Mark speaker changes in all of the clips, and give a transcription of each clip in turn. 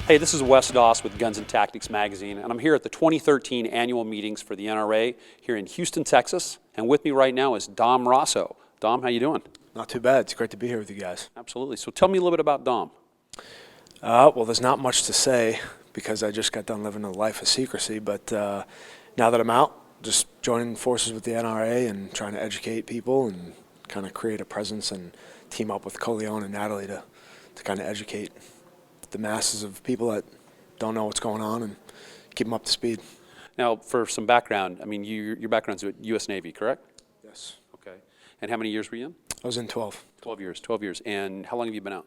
Speaker 1: Hey, this is Wes Doss with Guns and Tactics Magazine, and I'm here at the 2013 annual meetings for the NRA here in Houston, Texas. And with me right now is Dom Raso. Dom, how you doing?
Speaker 2: Not too bad. It's great to be here with you guys.
Speaker 1: Absolutely. So tell me a little bit about Dom.
Speaker 2: Well, there's not much to say because I just got done living a life of secrecy. But now that I'm out, just joining forces with the NRA and trying to educate people and kind of create a presence and team up with Coleon and Natalie to kind of educate the masses of people that don't know what's going on and keep them up to speed.
Speaker 1: Now, for some background, I mean, your background's with U.S. Navy, correct?
Speaker 2: Yes.
Speaker 1: Okay. And how many years were you in?
Speaker 2: I was in 12.
Speaker 1: 12 years. 12 years. And how long have you been out?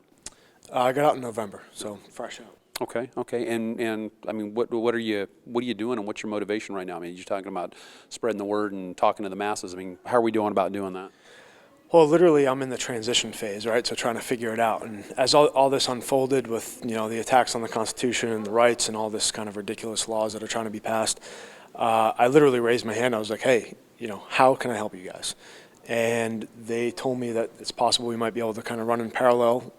Speaker 2: I got out in November, so fresh out.
Speaker 1: Okay. Okay. And I mean, what are you doing, and what's your motivation right now? I mean, you're talking about spreading the word and talking to the masses. I mean, how are we doing about doing that?
Speaker 2: Well, literally, I'm in the transition phase, right? So trying to figure it out. And as all this unfolded with, the attacks on the Constitution and the rights and all this kind of ridiculous laws that are trying to be passed, I literally raised my hand. I was like, hey, how can I help you guys? And they told me that it's possible we might be able to kind of run in parallel,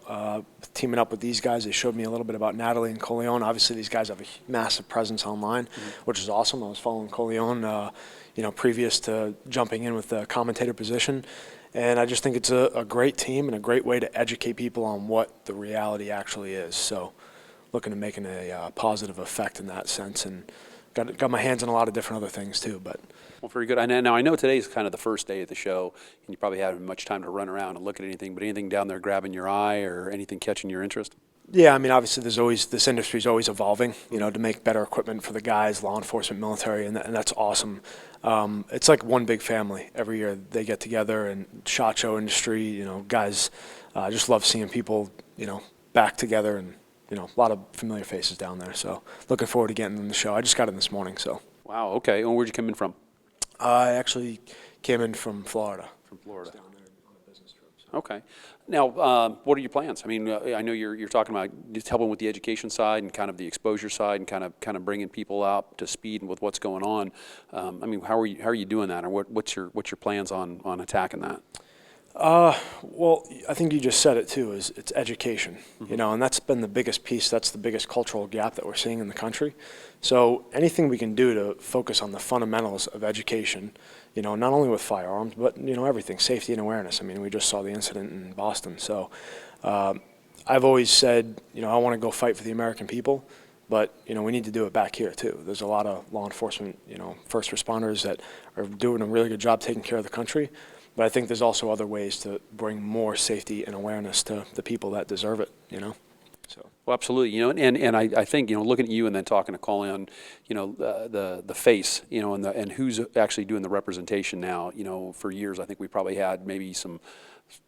Speaker 2: teaming up with these guys. They showed me a little bit about Natalie and Coleon. Obviously, these guys have a massive presence online, which is awesome. I was following Coleon, previous to jumping in with the commentator position. And I just think it's a great team and a great way to educate people on what the reality actually is. So looking to making a positive effect in that sense, and got my hands in a lot of different other things too. But
Speaker 1: well, very good. Now, I know today's kind of the first day of the show, and you probably haven't much time to run around and look at anything, but anything down there grabbing your eye or anything catching your interest?
Speaker 2: Yeah, I mean, obviously this industry is always evolving, to make better equipment for the guys, law enforcement, military, and that's awesome. It's like one big family. Every year they get together, and SHOT Show industry, guys, I just love seeing people, back together, and, a lot of familiar faces down there. So looking forward to getting in the show. I just got in this morning, so.
Speaker 1: Wow, okay. And where'd you come in from?
Speaker 2: I actually came in from Florida.
Speaker 1: From Florida.
Speaker 2: Down there on a business trip. So.
Speaker 1: Okay. Now, what are your plans? I mean, I know you're talking about just helping with the education side and kind of the exposure side and kind of bringing people up to speed with what's going on. I mean, how are you doing that, or what's your plans on attacking that?
Speaker 2: Well, I think you just said it too. It's education, and that's been the biggest piece. That's the biggest cultural gap that we're seeing in the country. So anything we can do to focus on the fundamentals of education, not only with firearms, but everything, safety and awareness. I mean, we just saw the incident in Boston. So I've always said, I want to go fight for the American people, but we need to do it back here too. There's a lot of law enforcement, first responders that are doing a really good job taking care of the country. But I think there's also other ways to bring more safety and awareness to the people that deserve it, So.
Speaker 1: Well, absolutely, and I think, looking at you and then talking to Colin, the face, and who's actually doing the representation now. For years, I think we probably had maybe some,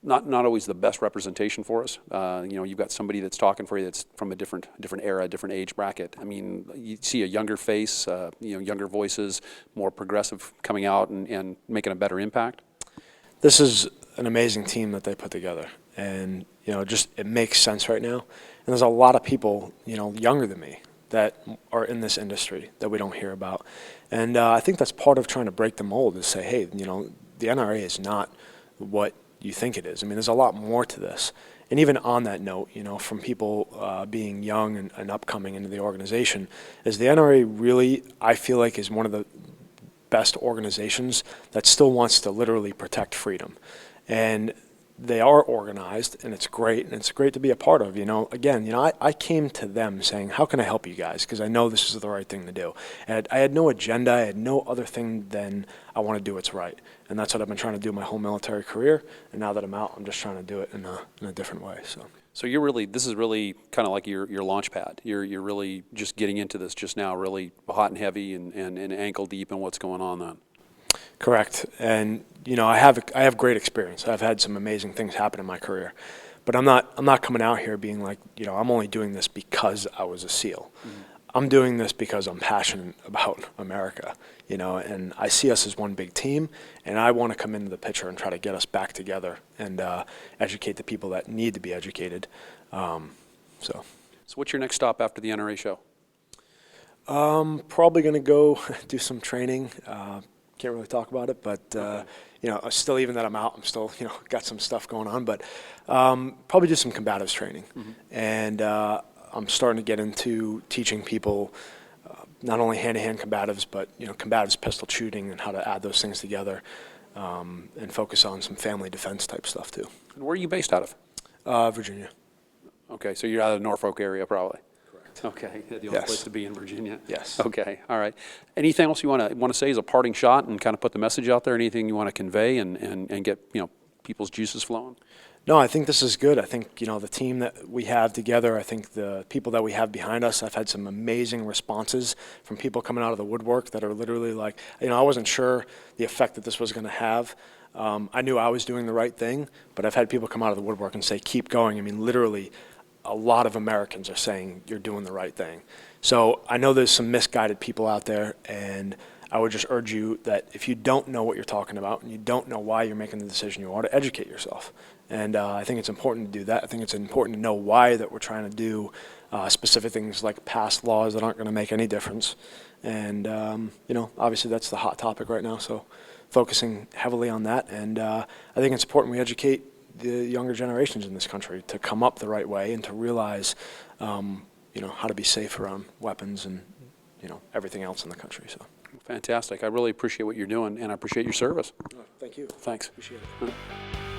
Speaker 1: not always the best representation for us. You've got somebody that's talking for you that's from a different era, different age bracket. I mean, you see a younger face, younger voices, more progressive coming out and making a better impact.
Speaker 2: This is an amazing team that they put together, and it makes sense right now. And there's a lot of people, younger than me, that are in this industry that we don't hear about. And I think that's part of trying to break the mold, is say, hey, the NRA is not what you think it is. I mean, there's a lot more to this. And even on that note, from people being young and upcoming into the organization, is the NRA really, I feel like, is one of the best organizations that still wants to literally protect freedom. And they are organized, and it's great to be a part of. Again, I came to them saying, how can I help you guys? Because I know this is the right thing to do. And I had no agenda. I had no other thing than I want to do what's right. And that's what I've been trying to do my whole military career. And now that I'm out, I'm just trying to do it in a different way. So
Speaker 1: this is really kind of like your launch pad. You're really just getting into this just now, really hot and heavy and ankle deep in what's going on then.
Speaker 2: Correct. And I have great experience. I've had some amazing things happen in my career. But I'm not coming out here being like, I'm only doing this because I was a SEAL. Mm-hmm. I'm doing this because I'm passionate about America, and I see us as one big team, and I want to come into the picture and try to get us back together and educate the people that need to be educated. So
Speaker 1: what's your next stop after the NRA show?
Speaker 2: Probably going to go do some training. Can't really talk about it, but still, even that I'm out, I'm still got some stuff going on. But probably do some combatives training, and I'm starting to get into teaching people not only hand-to-hand combatives, but combatives, pistol shooting, and how to add those things together, and focus on some family defense type stuff too.
Speaker 1: And where are you based out of?
Speaker 2: Virginia.
Speaker 1: Okay, so you're out of the Norfolk area, probably.
Speaker 2: Correct.
Speaker 1: Okay, the only
Speaker 2: Yes.
Speaker 1: place to be in Virginia.
Speaker 2: Yes.
Speaker 1: Okay, all right. Anything else you want to say as a parting shot and kind of put the message out there? Anything you want to convey and get people's juices flowing?
Speaker 2: No, I think this is good. I think, the team that we have together, I think the people that we have behind us, I've had some amazing responses from people coming out of the woodwork that are literally like, I wasn't sure the effect that this was going to have. I knew I was doing the right thing, but I've had people come out of the woodwork and say, keep going. I mean, literally, a lot of Americans are saying you're doing the right thing. So I know there's some misguided people out there, and I would just urge you that if you don't know what you're talking about and you don't know why you're making the decision you are, to educate yourself. And I think it's important to do that. I think it's important to know why that we're trying to do specific things like pass laws that aren't going to make any difference. And, obviously that's the hot topic right now, so focusing heavily on that. And I think it's important we educate the younger generations in this country to come up the right way and to realize, how to be safe around weapons and, everything else in the country. So.
Speaker 1: Fantastic. I really appreciate what you're doing, and I appreciate your service.
Speaker 2: Thank you.
Speaker 1: Thanks.
Speaker 2: Appreciate it.